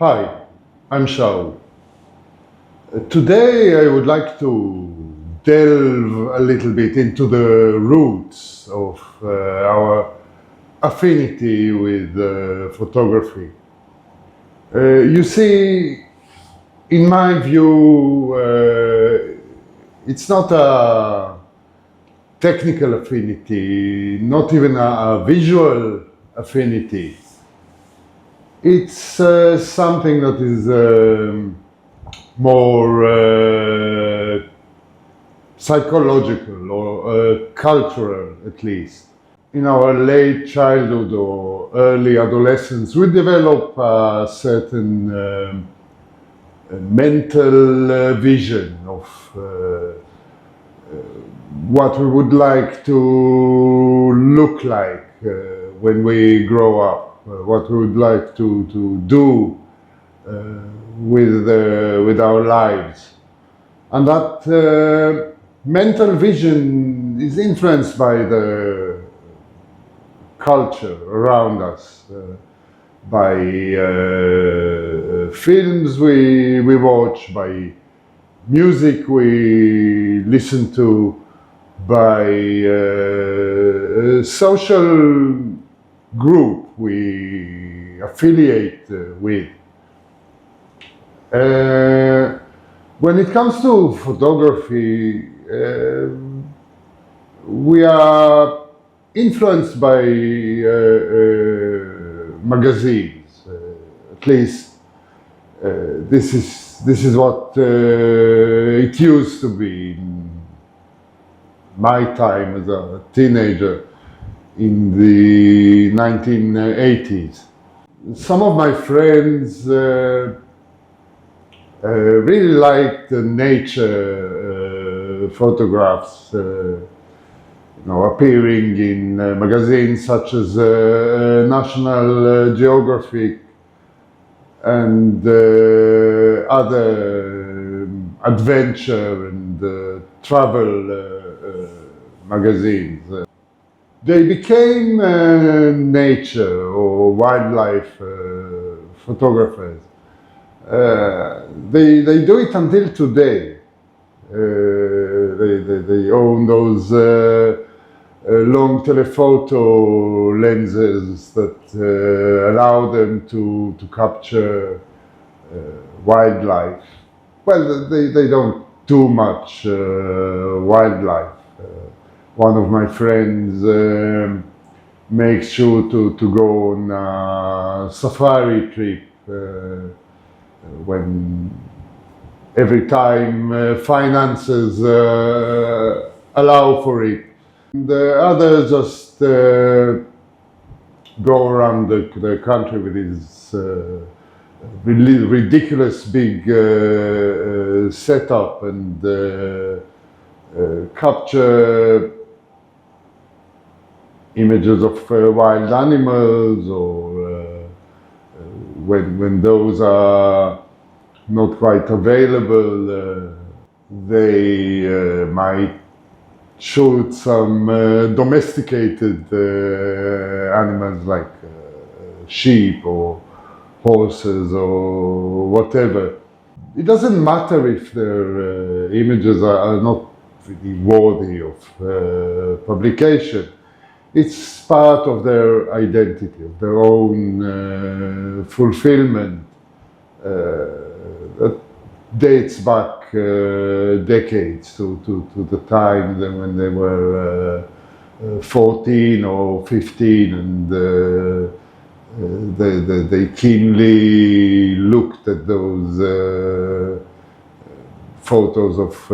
Hi, I'm Shaul. Today I would like to delve a little bit into the roots of our affinity with photography. You see, in my view, it's not a technical affinity, not even a visual affinity. It's something that is more psychological or cultural, at least. In our late childhood or early adolescence, we develop a certain mental vision of what we would like to look like when we grow up, what we would like to do with our lives. And that mental vision is influenced by the culture around us, by films we watch, by music we listen to, by social group we affiliate with. When it comes to photography, we are influenced by magazines. At least this is what it used to be in my time as a teenager in the 1980s. Some of my friends really liked the nature photographs, appearing in magazines such as National Geographic and other adventure and travel magazines. They became nature or wildlife photographers. They do it until today. They own those long telephoto lenses that allow them to capture wildlife. Well, they don't do much wildlife. One of my friends makes sure to go on a safari trip when every time finances allow for it. The others just go around the country with his ridiculous big setup and capture images of wild animals, or when those are not quite available, they might shoot some domesticated animals like sheep or horses or whatever. It doesn't matter if their images are not really worthy of publication. It's part of their identity, of their own fulfillment. That dates back decades to the time when they were 14 or 15, and they keenly looked at those photos of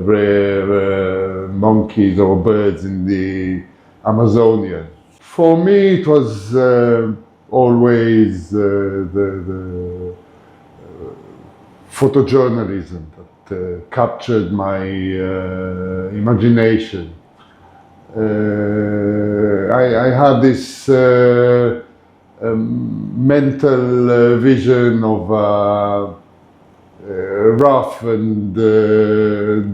rare monkeys or birds in the Amazonia. For me, it was always the photojournalism that captured my imagination. I had this mental vision of a rough and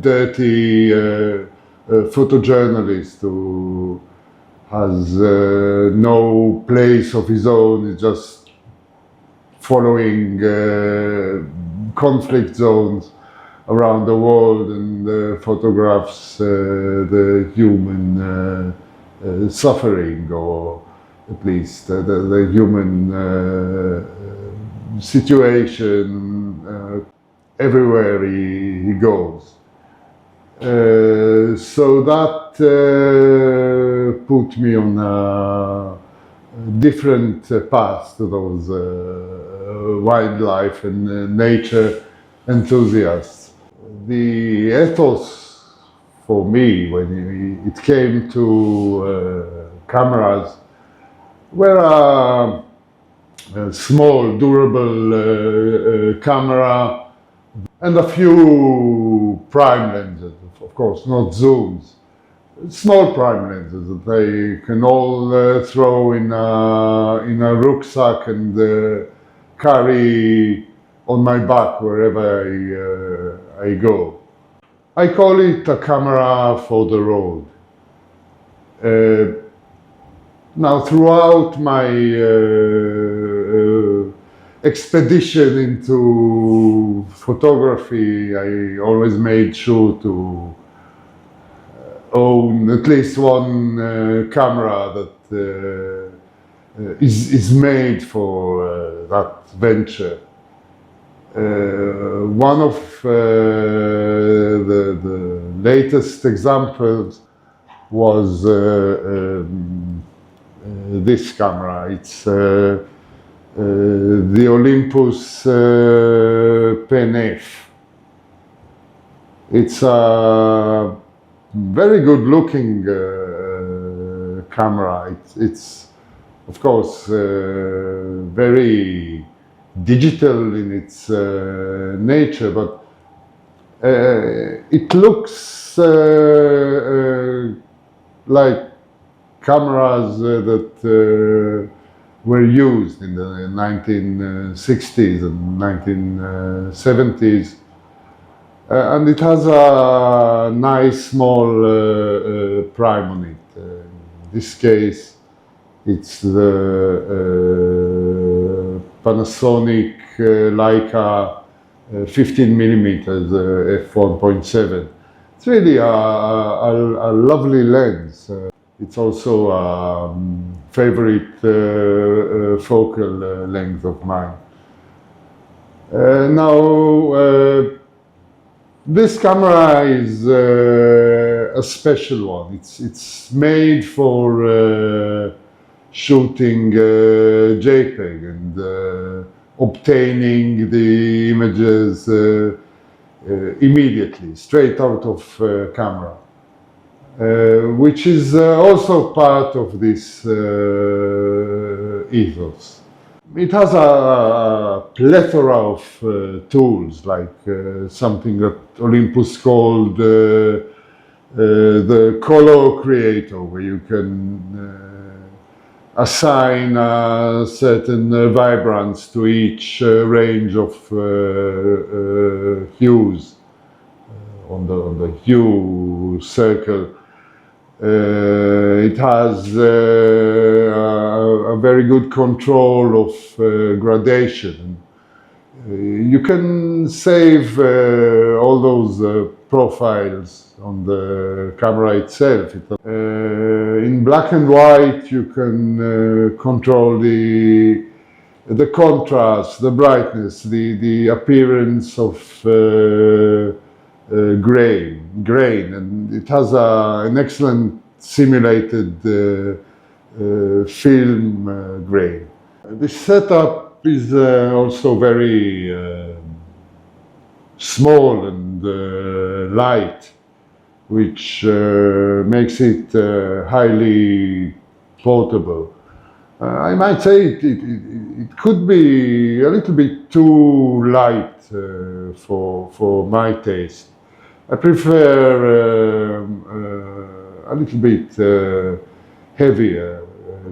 dirty photojournalist who has no place of his own. He just following conflict zones around the world and photographs the human suffering, or at least the human situation everywhere he goes. So that put me on a different path to those wildlife and nature enthusiasts. The ethos for me, when it came to cameras, were a small, durable camera and a few prime lenses, of course, not zooms. Small prime lenses that I can all throw in a rucksack and carry on my back wherever I go. I call it a camera for the road. Now, throughout my expedition into photography, I always made sure to own at least one camera that is made for that venture. One of the latest examples was this camera. It's the Olympus Pen-F. It's a very good looking camera. It's of course very digital in its nature, but it looks like cameras that were used in the 1960s and 1970s. And it has a nice small prime on it. In this case, it's the Panasonic Leica 15mm f1.7. It's really a lovely lens. It's also a favorite focal length of mine. Now, this camera is a special one. It's made for shooting JPEG and obtaining the images immediately, straight out of camera, which is also part of this ethos. It has a plethora of tools, like something that Olympus called the color creator, where you can assign a certain vibrance to each range of hues on the hue circle. It has a very good control of gradation. You can save all those profiles on the camera itself. In black and white, you can control the contrast, the brightness, the appearance of grain, and it has an excellent simulated film grain. This setup is also very small and light, which makes it highly portable. I might say it could be a little bit too light for my taste. I prefer a little bit heavier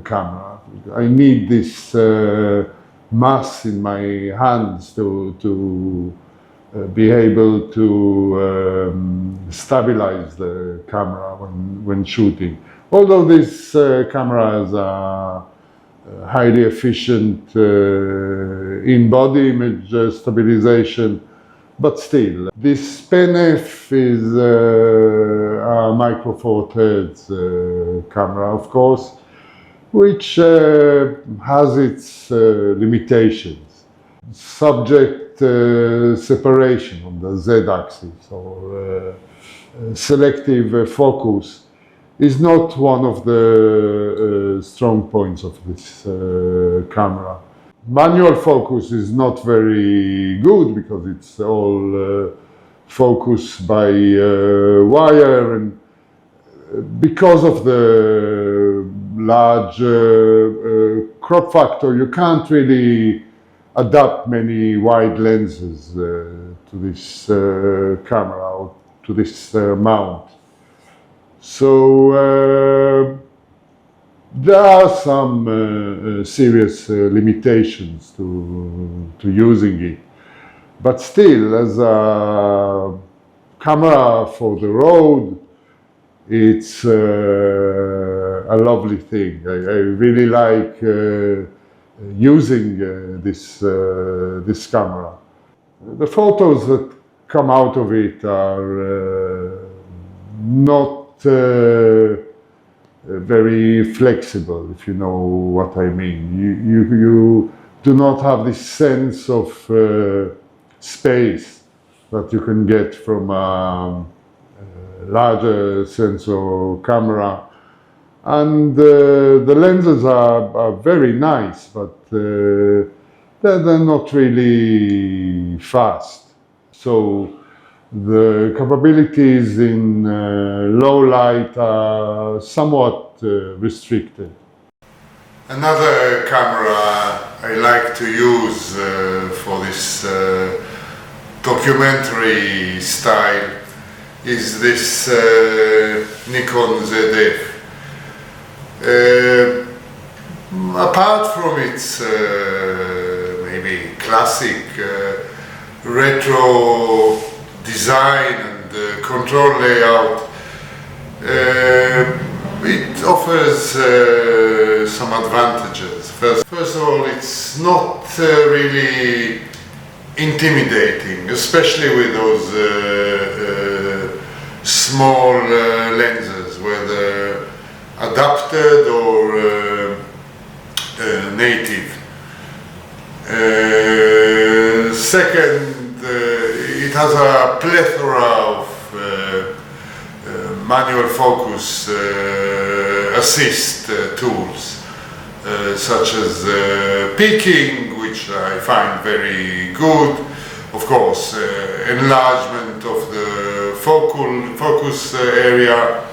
camera. I need this mass in my hands to be able to stabilize the camera when shooting. Although these cameras are highly efficient in-body image stabilization, but still. This Pen-F is a micro four thirds camera, of course, which has its limitations. Subject separation on the Z-axis or selective focus is not one of the strong points of this camera. Manual focus is not very good because it's all focused by wire, and because of the large crop factor, you can't really adapt many wide lenses to this camera or to this mount. So there are some serious limitations to using it, but still, as a camera for the road, it's a lovely thing. I really like using this camera. The photos that come out of it are not very flexible, if you know what I mean. You do not have this sense of space that you can get from a larger sensor camera. And the lenses are very nice, but they're not really fast. So the capabilities in low light are somewhat restricted. Another camera I like to use for this documentary style is this Nikon Zf. Apart from its maybe classic retro design and control layout, it offers some advantages. First of all, it's not really intimidating, especially with those small lenses, whether adapted or native. Second, it has a plethora of manual focus assist tools, such as peaking, which I find very good. Of course, enlargement of the focus area,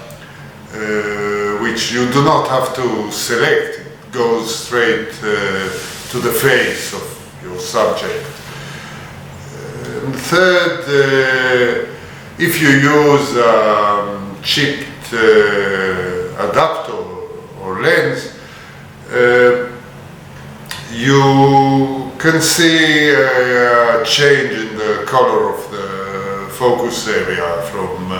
which you do not have to select. It goes straight to the face of your subject. And third, if you use chipped adapter or lens, you can see a change in the color of the focus area from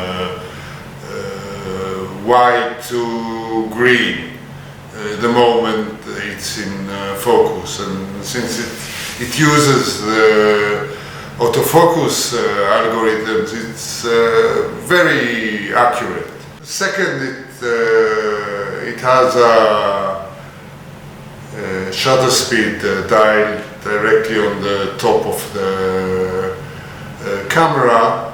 white to green the moment it's in focus, and since it uses the autofocus algorithms, it's very accurate. Second, it has a shutter speed dial directly on the top of the camera,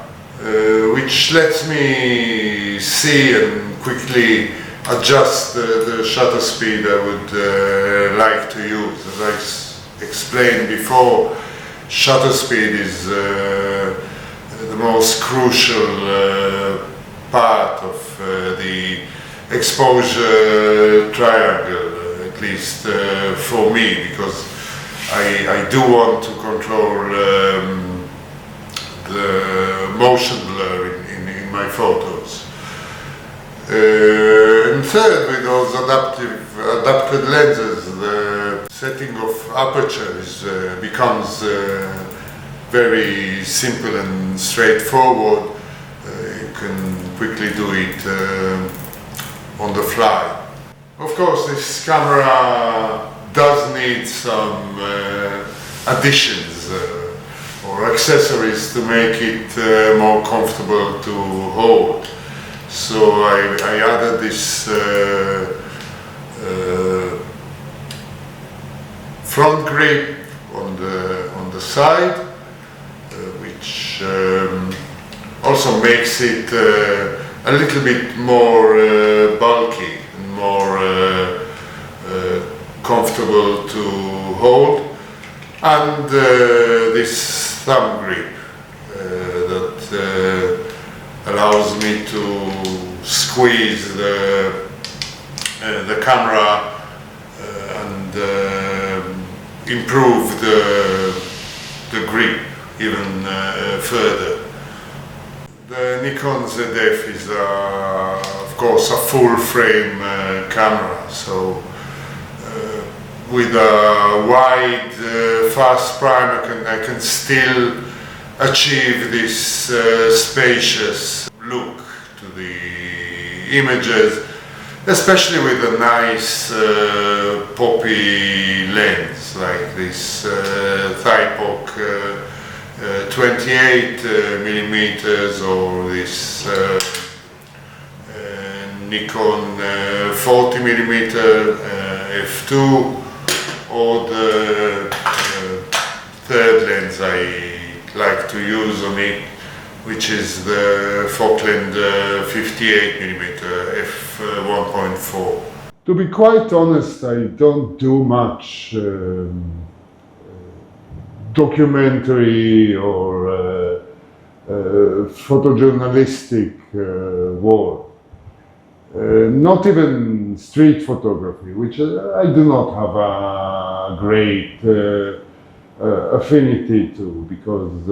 which lets me see and quickly adjust the shutter speed I would like to use. As I explained before, shutter speed is the most crucial part of the exposure triangle, at least for me, because I do want to control the motion blur in my photos. And third, with those adapted lenses, the setting of aperture becomes very simple and straightforward. You can quickly do it on the fly. Of course, this camera does need some additions or accessories to make it more comfortable to hold. So I added this front grip on the side, which also makes it a little bit more bulky and more comfortable to hold, and this thumb grip that allows me to squeeze the camera and improve the grip even further. The Nikon Zf is of course a full frame camera, so with a wide fast prime I can still achieve this spacious look to the images, especially with a nice poppy lens like this Thypok 28 millimeters, or this Nikon 40 millimeter f2, or the third lens I like to use on it, which is the Falkland 58 millimeter f1.4. To be quite honest, I don't do much documentary or photojournalistic work. Not even street photography, which I do not have a great affinity to, because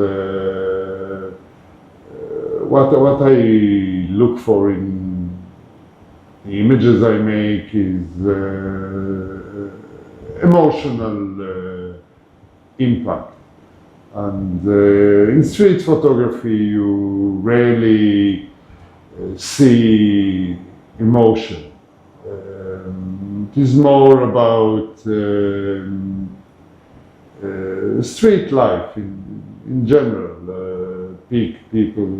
what I look for in the images I make is emotional impact. And in street photography you rarely see emotion. It is more about street life in general. People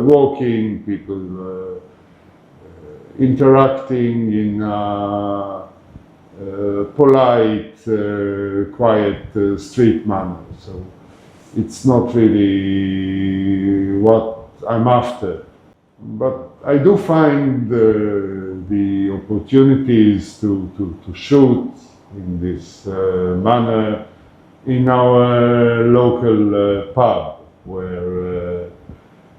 walking, people interacting in a polite, quiet street manner. So it's not really what I'm after. But I do find the opportunities to shoot in this manner in our local pub, where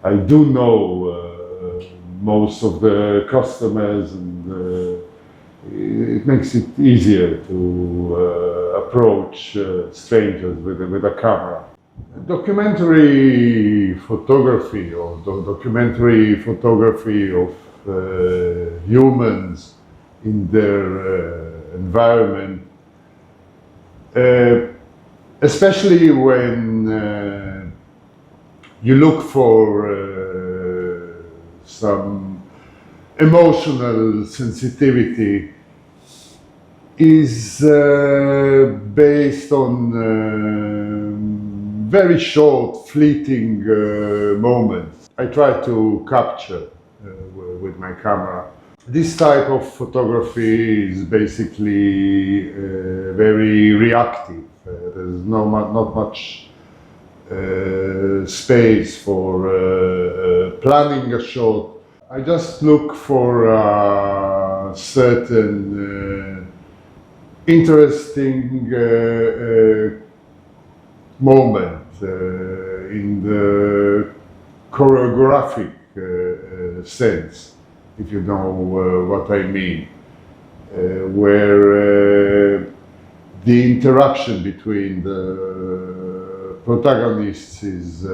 I do know most of the customers, and it makes it easier to approach strangers with a camera. Documentary photography, or documentary photography of humans in their environment, especially when you look for some emotional sensitivity, is based on very short, fleeting moments. I try to capture with my camera. This type of photography is basically very reactive. There's not much space for planning a shot. I just look for a certain interesting moment in the choreographic sense, if you know what I mean, where the interaction between the protagonists is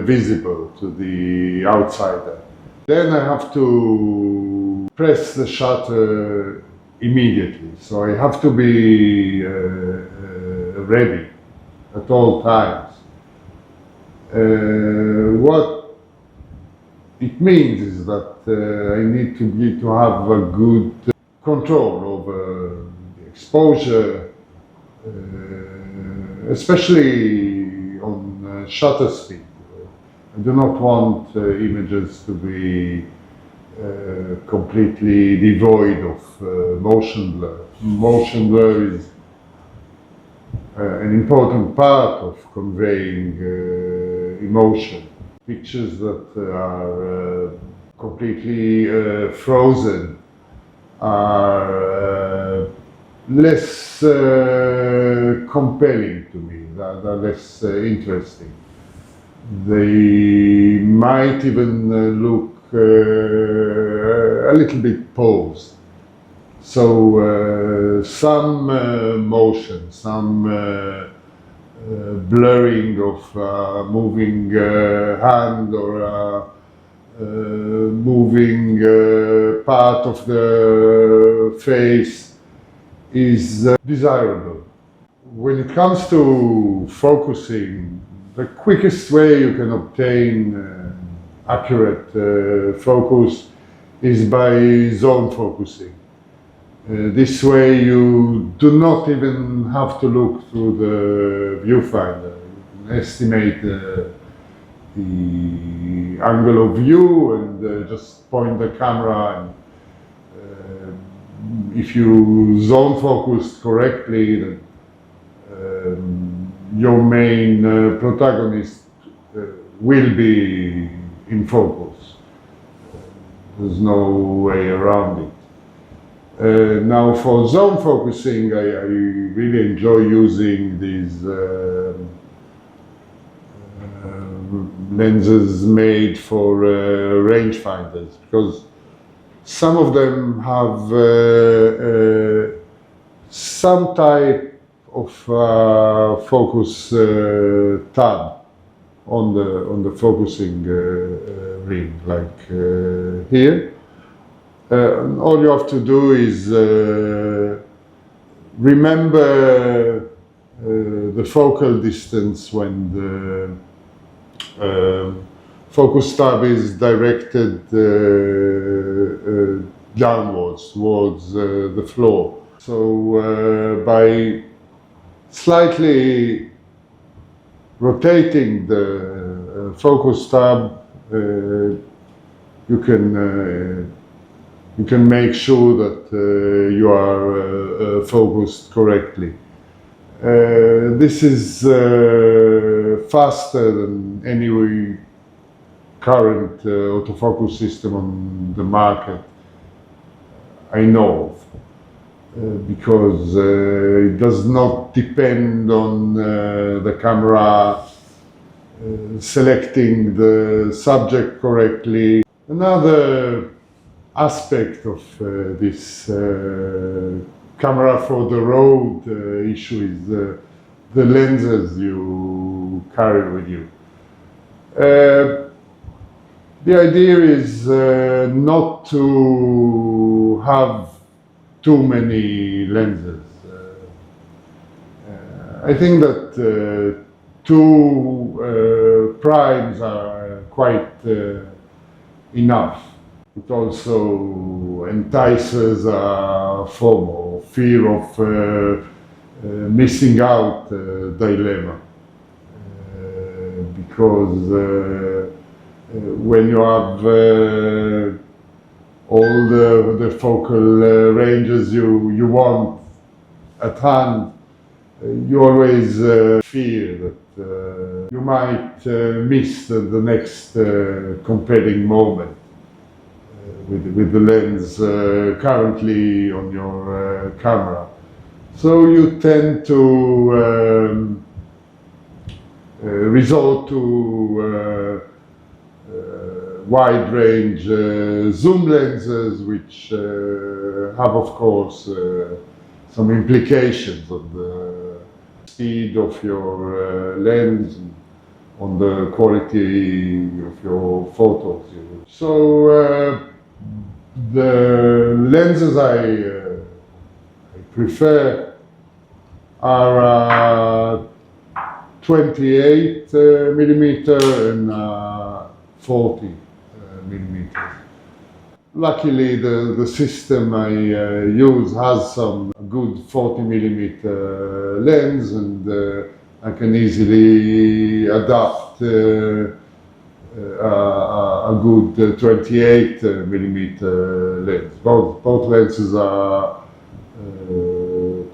visible to the outsider. Then I have to press the shutter immediately, so I have to be ready at all times. What it means is that I need to have a good control over the exposure, especially on shutter speed. I do not want images to be completely devoid of motion blur. Motion blur is an important part of conveying emotion. Pictures that are completely frozen are less compelling to me, they're less interesting. They might even look a little bit posed. So some motion, some blurring of moving hand or moving part of the face is desirable. When it comes to focusing, the quickest way you can obtain accurate focus is by zone focusing. This way you do not even have to look through the viewfinder. You can estimate the angle of view and just point the camera, and if you zone focus correctly, then your main protagonist will be in focus. There's no way around it. Now for zone focusing, I really enjoy using these lenses made for rangefinders, because some of them have some type of focus tab on the focusing ring, like here. All you have to do is remember the focal distance when the focus tab is directed downwards towards the floor. So by slightly rotating the focus tab, you can make sure that you are focused correctly. This is faster than any current autofocus system on the market I know of, because it does not depend on the camera selecting the subject correctly. Another aspect of this camera for the road issue is the lenses you carry with you. The idea is not to have too many lenses. I think that two primes are quite enough. It also entices FOMO, fear of missing out dilemma, because when you have all the focal ranges you want at hand, you always fear that you might miss the next compelling moment with the lens currently on your camera. So you tend to resort to wide range zoom lenses, which have, of course, some implications on the speed of your lens, and on the quality of your photos. So the lenses I prefer are 28 millimeter and 40 millimeters. Luckily, the system I use has some good 40mm lens, and I can easily adapt a good 28mm lens. Both lenses are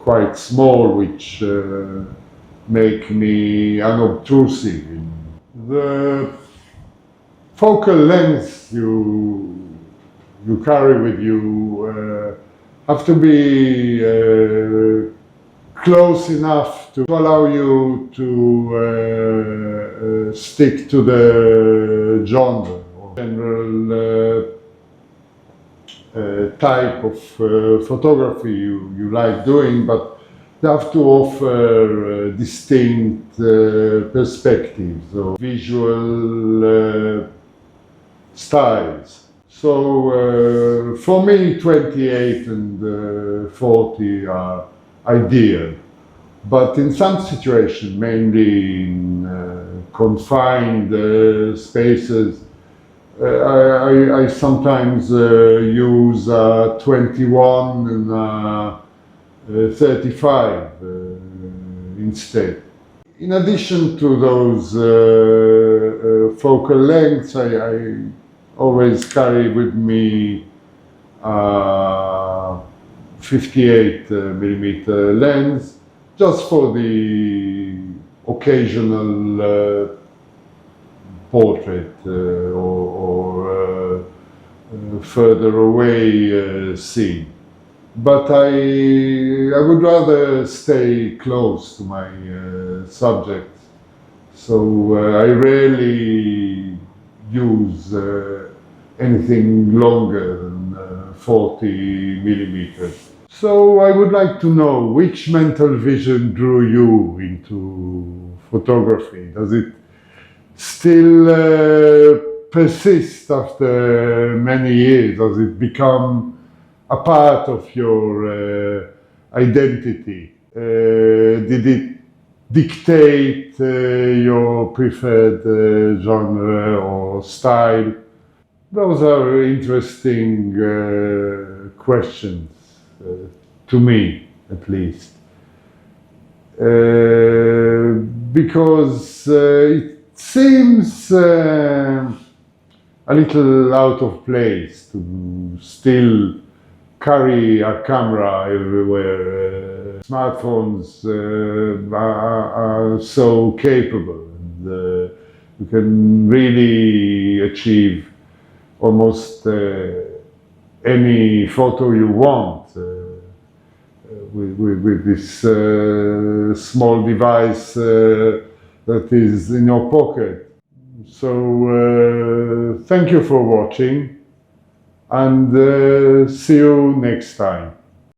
quite small, which make me unobtrusive. The focal length you carry with you have to be close enough to allow you to stick to the genre or general type of photography you like doing, but they have to offer distinct perspectives or visual styles. So for me, 28 and 40 are ideal. But in some situations, mainly in confined spaces, I sometimes use 21 and 35 instead. In addition to those focal lengths, I always carry with me 58mm lens, just for the occasional portrait or further away scene. But I would rather stay close to my subjects, so I rarely use anything longer than 40mm. So I would like to know, which mental vision drew you into photography? Does it still persist after many years? Does it become a part of your identity? Did it dictate your preferred genre or style? Those are interesting questions, to me at least. Because it seems a little out of place to still carry a camera everywhere. Smartphones are so capable, and you can really achieve almost any photo you want with this small device that is in your pocket. So thank you for watching, and see you next time.